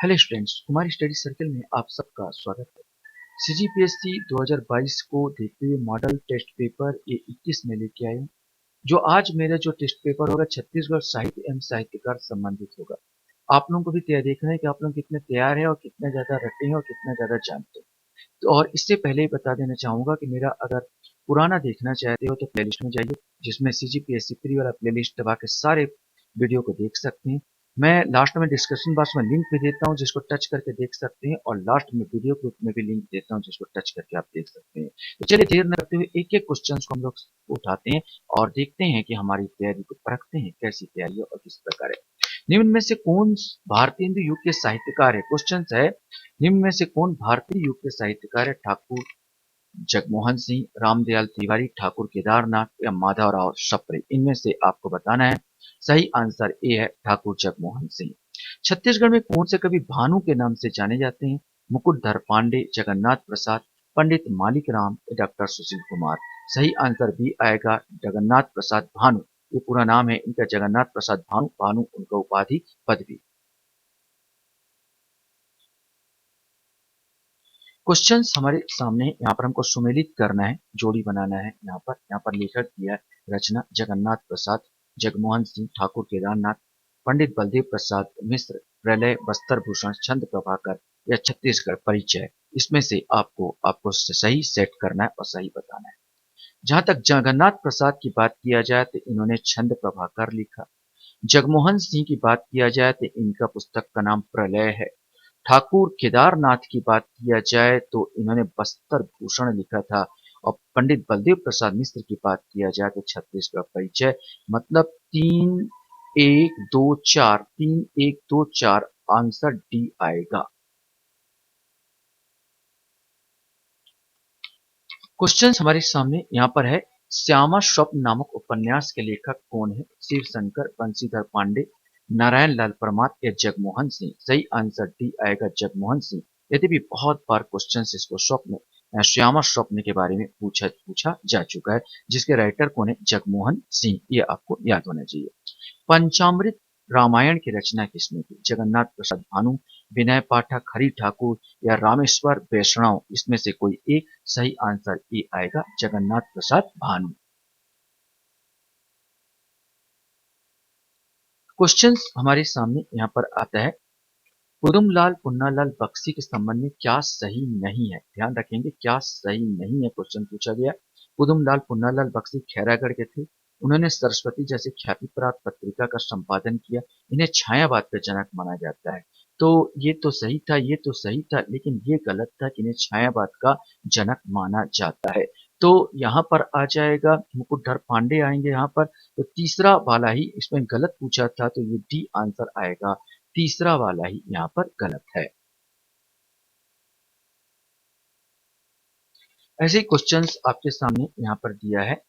Hello students, Kumar study circle में आप सबका स्वागत है। सीजीपीएससी 2022 को देखते हुए मॉडल टेस्ट पेपर ये 21 में लेके आए हूं। जो आज मेरा जो टेस्ट पेपर होगा छत्तीसगढ़ साहित्य एवं साहित्यकार संबंधित होगा। आप लोगों को भी तैयार देखना है कि आप लोग कितने तैयार हैं और कितने ज्यादा रटे हैं और कितना ज्यादा जानते हैं। तो और इससे पहले ही बता देना चाहूंगा कि मेरा अगर पुराना देखना चाहते हो तो प्लेलिस्ट में जाइए, जिसमें सीजीपीएससी प्री वाला प्लेलिस्ट दबा के सारे वीडियो को देख सकते हैं। मैं लास्ट में डिस्क्रिप्शन बॉक्स में लिंक भी देता हूं जिसको टच करके देख सकते हैं, और लास्ट में वीडियो ग्रुप में भी लिंक देता हूं जिसको टच करके आप देख सकते हैं। तो चलिए देर न करते हुए एक एक क्वेश्चन को हम लोग उठाते हैं और देखते हैं कि हमारी तैयारी को परखते हैं कैसी तैयारी है और किस प्रकार है। निम्न में से कौन भारतीय हिंदू युग के साहित्यकार है? क्वेश्चन है, निम्न में से कौन भारतीय युग के साहित्यकार है? ठाकुर जगमोहन सिंह, रामदयाल तिवारी, ठाकुर केदारनाथ या माधवराव सप्रे? इनमें से आपको बताना है। सही आंसर ए है ठाकुर जगमोहन सिंह। छत्तीसगढ़ में कौन से कवि भानु के नाम से जाने जाते हैं? मुकुटधर पांडे, जगन्नाथ प्रसाद, पंडित मालिक राम, डॉक्टर सुशील कुमार? सही आंसर बी आएगा, जगन्नाथ प्रसाद भानु। ये पूरा नाम है इनका, जगन्नाथ प्रसाद भानु। भानु उनका उपाधि, पदवी। क्वेश्चंस हमारे सामने, यहाँ पर हमको सुमेलित करना है, जोड़ी बनाना है। यहाँ पर लेखक दिया है रचना जगन्नाथ प्रसाद, जगमोहन सिंह, ठाकुर केदारनाथ, पंडित बलदेव प्रसाद मिश्र, प्रलय, बस्तर भूषण, छंद प्रभाकर या छत्तीसगढ़ परिचय। इसमें से आपको सही सेट करना है और सही बताना है। जहां तक जगन्नाथ प्रसाद की बात किया जाए तो इन्होंने छंद प्रभाकर लिखा। जगमोहन सिंह की बात किया जाए तो इनका पुस्तक का नाम प्रलय है। ठाकुर केदारनाथ की बात किया जाए तो इन्होंने बस्तर भूषण लिखा था। और पंडित बलदेव प्रसाद मिश्र की बात किया जाए तो छत्तीसगढ़ परिचय। मतलब 3-1-2-4, 3-1-2-4, आंसर डी आएगा। क्वेश्चन हमारे सामने यहाँ पर है, श्यामा स्वप्न नामक उपन्यास के लेखक कौन है? शिव शंकर, बंशीधर पांडे, नारायण लाल परमार या जगमोहन सिंह? सही आंसर डी आएगा, जगमोहन सिंह। यदि भी बहुत बार क्वेश्चन इसको श्यामा स्वप्न के बारे में पूछा जा चुका है, जिसके राइटर कौन है? जगमोहन सिंह। ये आपको याद होना चाहिए। पंचामृत रामायण की रचना किसने की? जगन्नाथ प्रसाद भानु, विनय पाठक, हरि ठाकुर या रामेश्वर वैष्णव? इसमें से कोई एक। सही आंसर ए आएगा, जगन्नाथ प्रसाद भानु। क्वेश्चंस हमारे सामने यहाँ पर आता है, कुदुमलाल पुन्नालाल बख्शी के संबंध में क्या सही नहीं है? ध्यान रखेंगे, क्या सही नहीं है क्वेश्चन पूछा गया। कुदुमलाल पुन्नालाल बख्शी खैरागढ़ के थे। उन्होंने सरस्वती जैसी ख्याति प्राप्त पत्रिका का संपादन किया। इन्हें छायावाद का जनक माना जाता है। तो ये तो सही था, ये तो सही था, लेकिन ये गलत था कि इन्हें छायावाद का जनक माना जाता है। तो यहाँ पर आ जाएगा, मुकुटधर पांडे आएंगे यहाँ पर। तो तीसरा वाला ही इसमें गलत पूछा था, तो ये डी आंसर आएगा। तीसरा वाला ही यहाँ पर गलत है। ऐसे ही क्वेश्चंस आपके सामने यहाँ पर दिया है,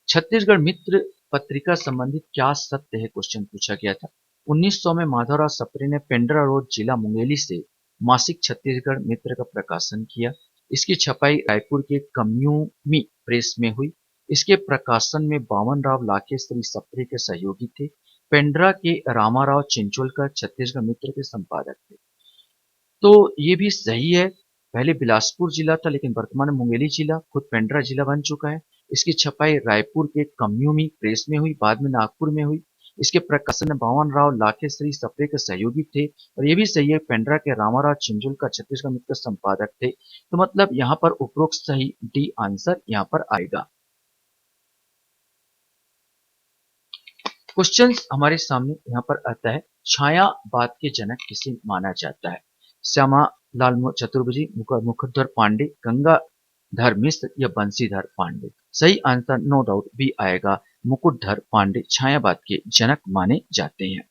छत्तीसगढ़ मित्र पत्रिका संबंधित क्या सत्य है? क्वेश्चन पूछा गया था। 1900 में माधवराव सप्रे ने पेंड्रा रोड, जिला मुंगेली से मासिक छत्तीसगढ़ मित्र का प्रकाशन किया। इसकी छपाई रायपुर के कम्युमी प्रेस में हुई। इसके प्रकाशन में बावन राव लाखे श्री सप्रे के सहयोगी थे। पेंड्रा के रामाराव चिंचोलकर छत्तीसगढ़ मित्र के संपादक थे। तो ये भी सही है। पहले बिलासपुर जिला था, लेकिन वर्तमान में मुंगेली जिला, खुद पेंड्रा जिला बन चुका है। इसकी छपाई रायपुर के कम्युमी प्रेस में हुई, बाद में नागपुर में हुई। इसके प्रकाशन में बावन राव लाखे श्री सप्रे के सहयोगी थे। और ये भी सही है, पेंड्रा के रामाराव चिंजुल का छत्तीसगढ़ मित्र संपादक थे। तो मतलब यहाँ पर उपरोक्त सही डी आंसर यहाँ पर आएगा। क्वेश्चन हमारे सामने यहाँ पर आता है, छायावाद के जनक किसे माना जाता है? श्यामा लाल चतुर्भुजी, मुकुटधर पांडे, गंगाधर मिश्र या बंशीधर पांडे? सही आंसर नो डाउट बी आएगा, मुकुटधर पांडे छायावाद के जनक माने जाते हैं।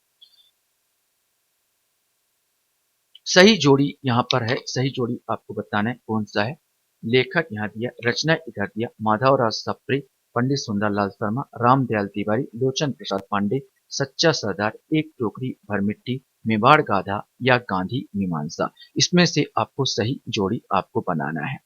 सही जोड़ी यहाँ पर है, सही जोड़ी आपको बताना है कौन सा है। लेखक यहाँ दिया, रचना इधर दिया, माधवराव सप्रे, पंडित सुंदरलाल शर्मा, रामदयाल तिवारी, लोचन प्रसाद पांडे, सच्चा सरदार, एक टोकरी भर मिट्टी, मेवाड़ गाधा या गांधी मीमांसा? इसमें से आपको सही जोड़ी आपको बनाना है।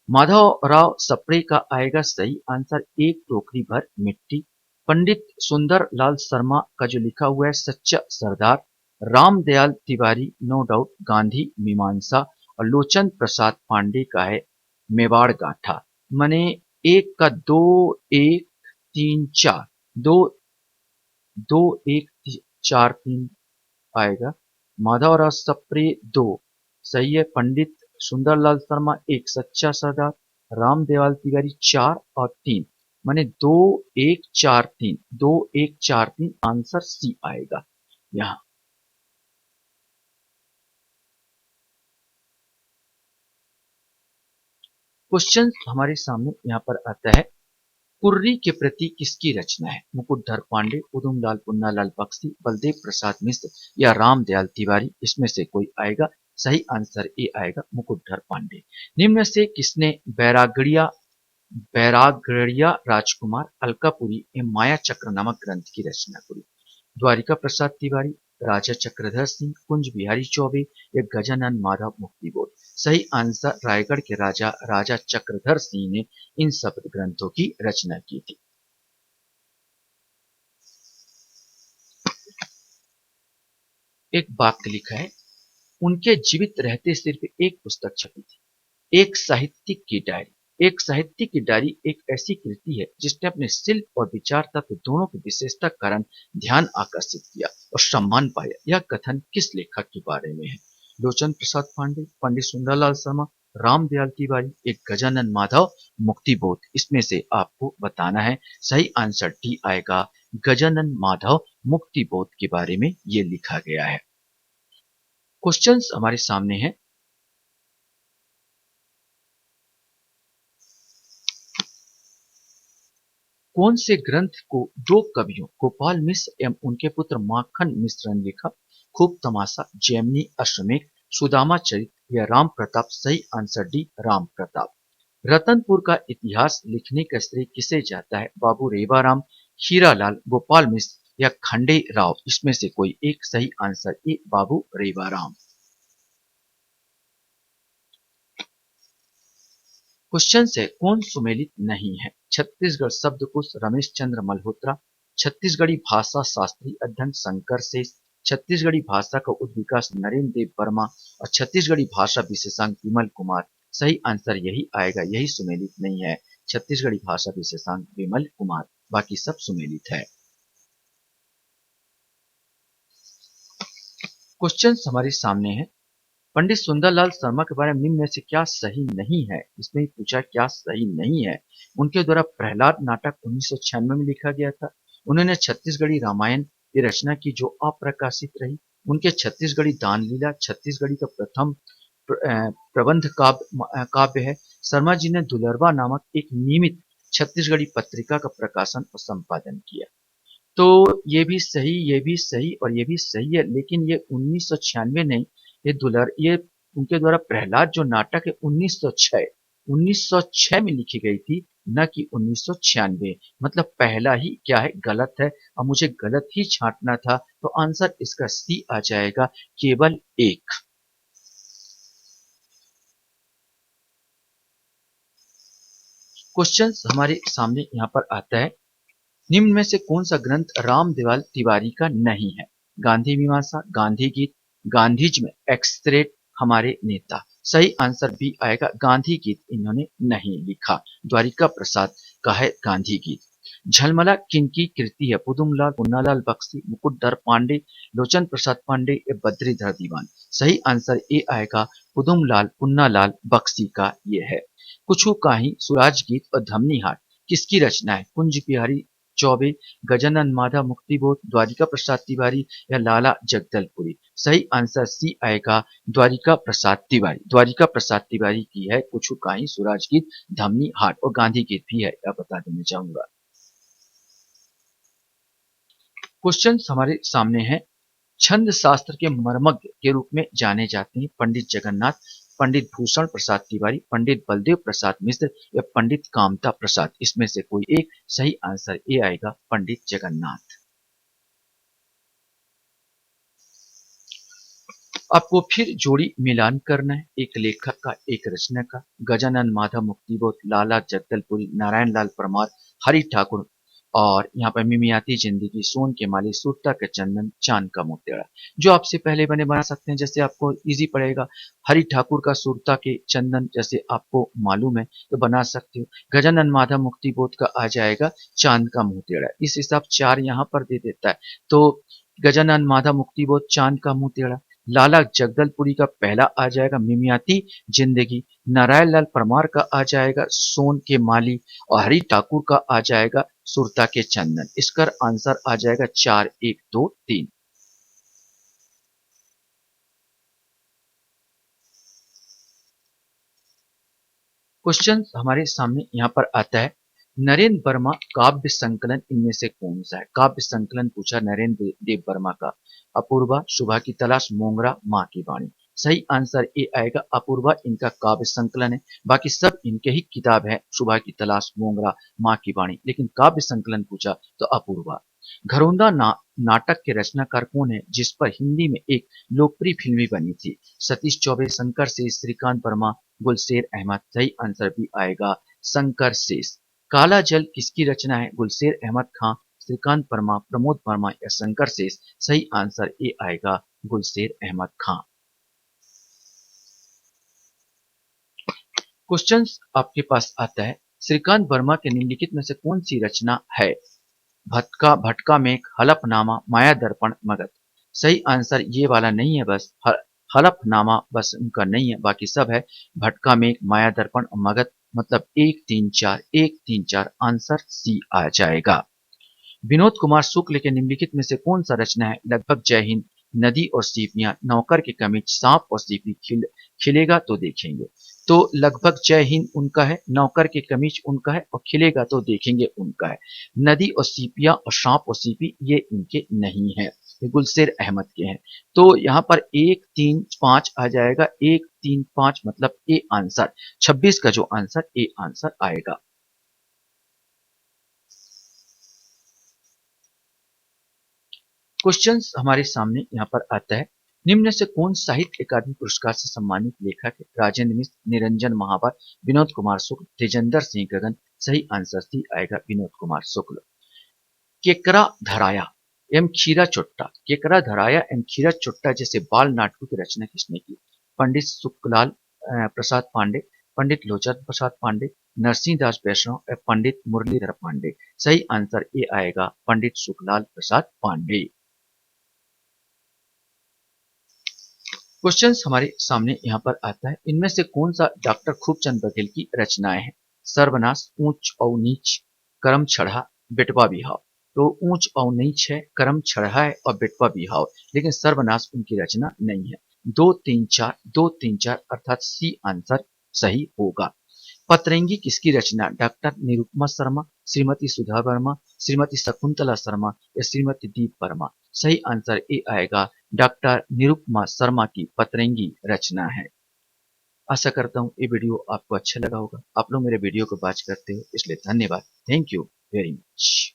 माधवराव सप्रे का आएगा सही आंसर, एक टोकरी भर मिट्टी। पंडित सुंदर लाल शर्मा का जो लिखा हुआ है सच्चा सरदार, रामदयाल तिवारी नो डाउट गांधी मीमांसा और लोचन प्रसाद पांडे का है मेवाड़ गाथा। माने एक का दो, एक, तीन, चार, दो, दो, एक, चार, तीन आएगा। माधवराव सप्रे दो सही है। पंडित सुंदरलाल शर्मा एक सच्चा सरदार। रामदेवाल तिवारी चार और तीन, माने दो, एक, चार, तीन, दो, एक, चार, तीन, आंसर सी आएगा यहाँ। क्वेश्चन हमारे सामने यहाँ पर आता है, कुर्री के प्रति किसकी रचना है? मुकुटधर पांडे, उदुमलाल पुन्नालाल बख्शी, बलदेव प्रसाद मिश्र या रामदयाल तिवारी, इसमें से कोई आएगा। सही आंसर ए आएगा, मुकुटधर पांडे। निम्न में से किसने बैरागड़िया राजकुमार, अलकापुरी एवं माया चक्र नामक ग्रंथ की रचना करी? द्वारिका प्रसाद तिवारी, राजा चक्रधर सिंह, कुंज बिहारी चौबे या गजानन माधव मुक्तिबोध। सही आंसर रायगढ़ के राजा राजा चक्रधर सिंह ने इन सब ग्रंथों की रचना की थी। एक वाक्य लिखा है, उनके जीवित रहते सिर्फ एक पुस्तक छपी थी, एक साहित्यिक की डायरी। एक साहित्यिक की डायरी एक ऐसी कृति है जिसने अपने शिल्प और विचार तत्व दोनों की विशेषता कारण ध्यान आकर्षित किया और सम्मान पाया। यह कथन किस लेखक के बारे में है? लोचन प्रसाद पांडे, पंडित सुंदरलाल शर्मा, रामदयाल तिवारी, एक गजानन माधव मुक्तिबोध। इसमें से आपको बताना है। सही आंसर डी आएगा, गजानन माधव मुक्तिबोध के बारे में ये लिखा गया है। क्वेश्चंस हमारे सामने है, कौन से ग्रंथ को दो कवियों गोपाल मिश्र एवं उनके पुत्र माखन मिश्र ने लिखा? खूब तमाशा, जैमिनी अश्वमेध, सुदामा चरित या राम प्रताप। सही आंसर डी, राम प्रताप। रतनपुर का इतिहास लिखने का श्रेय किसे जाता है? बाबू रेवाराम, हीरालाल, गोपाल मिश्र या खंडे राव। इसमें से कोई एक। सही answer A, Babu Rewaram. Question है, कौन सुमेलित नहीं है? छत्तीसगढ़ शब्दकोश रमेश चंद्र मल्होत्रा, छत्तीसगढ़ी भाषा शास्त्री अध्ययन शंकर शेष, छत्तीसगढ़ी भाषा का उद्विकास नरेंद्र देव वर्मा और छत्तीसगढ़ी भाषा विशेषांक विमल कुमार। सही आंसर यही आएगा, यही सुमेलित नहीं है, छत्तीसगढ़ी भाषा विशेषांक विमल कुमार, बाकी सब सुमेलित है। क्वेश्चन हमारे सामने है, पंडित सुंदरलाल शर्मा के बारे में निम्न में से क्या सही नहीं है? इसमें पूछा क्या सही नहीं है। उनके द्वारा प्रहलाद नाटक 1996 में लिखा गया था। उन्होंने छत्तीसगढ़ी रामायण की रचना की जो अप्रकाशित रही। उनके छत्तीसगढ़ी दान लीला छत्तीसगढ़ी का प्रथम प्रबंध काव्य है। शर्मा जी ने दुलरवा नामक एक नियमित छत्तीसगढ़ी पत्रिका का प्रकाशन और संपादन किया। तो ये भी सही, ये भी सही और ये भी सही है, लेकिन ये 1996 नहीं, ये उनके द्वारा प्रहलाद जो नाटक है 1906 में लिखी गई थी, न कि 1996। मतलब पहला ही क्या है, गलत है और मुझे गलत ही छांटना था, तो आंसर इसका सी आ जाएगा, केवल एक। क्वेश्चन हमारे सामने यहाँ पर आता है, निम्न में से कौन सा ग्रंथ रामदेवाल तिवारी का नहीं है? गांधी मीमांसा, गांधी गीत, गांधीज में एक्सरेट, हमारे नेता। सही आंसर बी आएगा, गांधी गीत इन्होंने नहीं लिखा। द्वारिका प्रसाद का है गांधी गीत। झलमला किनकी कृति है? पुदुमलाल पुन्नालाल बख्शी, मुकुटधर पांडे, लोचन प्रसाद पांडे या बद्रीधर दीवान। सही आंसर ए आएगा, पुदुमलाल पुन्नालाल बख्शी का ये है। कुछू काही, सुराज गीत और धमनी हाट किसकी रचना है? कुंज बिहारी चौबे, गजानन माधव मुक्तिबोध, द्वारिका प्रसाद तिवारी या लाला जगदलपुरी। सही आंसर सी आएगा, द्वारिका प्रसाद तिवारी। द्वारिका प्रसाद तिवारी की है कुछू काही, सुराज गीत, धमनी हाट और गांधी गीत भी है, यह बता देना चाहूंगा। क्वेश्चन हमारे सामने है, छंद शास्त्र के मर्मज्ञ के रूप में जाने जाते हैं पंडित जगन्नाथ, पंडित भूषण प्रसाद तिवारी, पंडित बलदेव प्रसाद मिश्र या पंडित कामता प्रसाद। इसमें से कोई एक। सही आंसर ए आएगा, पंडित जगन्नाथ। आपको फिर जोड़ी मिलान करना है, एक लेखक का, एक रचना का। गजानन माधव मुक्तिबोध, लाला जगदलपुरी, नारायण लाल परमार, हरि ठाकुर और यहाँ पर मिमियाती जिंदगी, सोन के माली, सुरता के चंदन, चांद का मुंह टेढ़ा। जो आपसे पहले बना सकते हैं, जैसे आपको इजी पड़ेगा। हरि ठाकुर का सुरता के चंदन जैसे आपको मालूम है तो बना सकते हो। गजानन माधव मुक्ति बोध का आ जाएगा चांद का मुंह टेढ़ा। इस हिसाब 4 यहाँ पर दे देता है। तो गजानन माधव मुक्ति बोध, चांद का मुंह टेढ़ा। लाला जगदलपुरी का पहला आ जाएगा मिमियाती जिंदगी। नारायण लाल परमार का आ जाएगा सोन के माली। और हरि ठाकुर का आ जाएगा सुरता के चंदन। इसका आंसर आ जाएगा 4, 1, 2, 3। क्वेश्चन हमारे सामने यहाँ पर आता है, नरेंद्र वर्मा काव्य संकलन इनमें से कौन सा है? काव्य संकलन पूछा नरेंद्र देव वर्मा का। अपूर्वा, सुबह की तलाश, मोंगरा, माँ की वाणी। सही आंसर ए आएगा अपूर्वा, इनका काव्य संकलन है। बाकी सब इनके ही किताब है, सुबह की तलाश, मोंगरा, माँ की वाणी, लेकिन काव्य संकलन पूछा तो अपूर्वा। घरौंदा नाटक के रचनाकार कौन है जिस पर हिंदी में एक लोकप्रिय फिल्म भी बनी थी? सतीश चौबे, शंकर शेष, श्रीकांत वर्मा, गुलशेर अहमद। सही आंसर भी आएगा शंकर शेष। काला जल किसकी रचना है? गुलशेर अहमद खां, श्रीकांत वर्मा, प्रमोद वर्मा या शंकर शेष। सही आंसर ए आएगा गुलशेर अहमद खां। क्वेश्चन आपके पास आता है, श्रीकांत वर्मा के निम्नलिखित में से कौन सी रचना है? भटका भटका मेघ, हलफनामा, माया दर्पण, मगध। सही आंसर ये वाला नहीं है, बस हलफनामा बस उनका नहीं है, बाकी सब है। भटका मेघ, माया दर्पण और मगध। मतलब 1, 3, 4, 1, 3, 4 आंसर सी आ जाएगा। विनोद कुमार शुक्ल के निम्नलिखित में से कौन सा रचना है? लगभग जय हिंद, नदी और सीपियां, नौकर के कमीज, सांप और सीपी, खिलेगा तो देखेंगे। तो लगभग जय हिंद उनका है, नौकर के कमीज उनका है और खिलेगा तो देखेंगे उनका है। नदी और सीपियां और सांप और सीपी ये इनके नहीं है, ये गुलशेर अहमद के हैं। तो यहाँ पर 1, 3, 5 आ जाएगा। 1, 3, 5 मतलब ए आंसर। 26 का जो आंसर ए आंसर आएगा। क्वेश्चन हमारे सामने यहाँ पर आता है, निम्न से कौन साहित्य अकादमी पुरस्कार से सम्मानित लेखक है? राजेंद्र मिश्र, निरंजन महावर, विनोद कुमार शुक्ल, तेजेंद्र सिंह गगन। सही आंसर सी आएगा विनोद कुमार शुक्ल। केकरा धराया एम खीरा चुट्टा, केकरा धराया एम खीरा चुट्टा जैसे बाल नाटकों की रचना किसने की? पंडित सुखलाल प्रसाद पांडे, पंडित लोचन प्रसाद पांडे, नरसिंह दास वैष्णव या पंडित मुरलीधर पांडे। सही आंसर ए आएगा पंडित सुखलाल प्रसाद पांडे। क्वेश्चन हमारे सामने यहाँ पर आता है, इनमें से कौन सा डॉक्टर खूबचंद बघेल की रचनाएं हैं? सर्वनाश, ऊंच और नीच, करम छड़ा, बेटवा बिहाव। तो ऊंच और नीच है, करम छड़ा है और बेटवा बिहाव, लेकिन सर्वनाश उनकी रचना नहीं है। 2, 3, 4, 2, 3, 4 अर्थात सी आंसर सही होगा। पतरंगी किसकी रचना? डॉक्टर निरुपमा शर्मा, श्रीमती सुधा वर्मा, श्रीमती शकुंतला शर्मा या श्रीमती दीप वर्मा। सही आंसर ए आएगा डॉक्टर निरुपमा शर्मा की पतरंगी रचना है। आशा करता हूँ ये वीडियो आपको अच्छा लगा होगा। आप लोग मेरे वीडियो को वॉच करते हो इसलिए धन्यवाद। Thank you very much.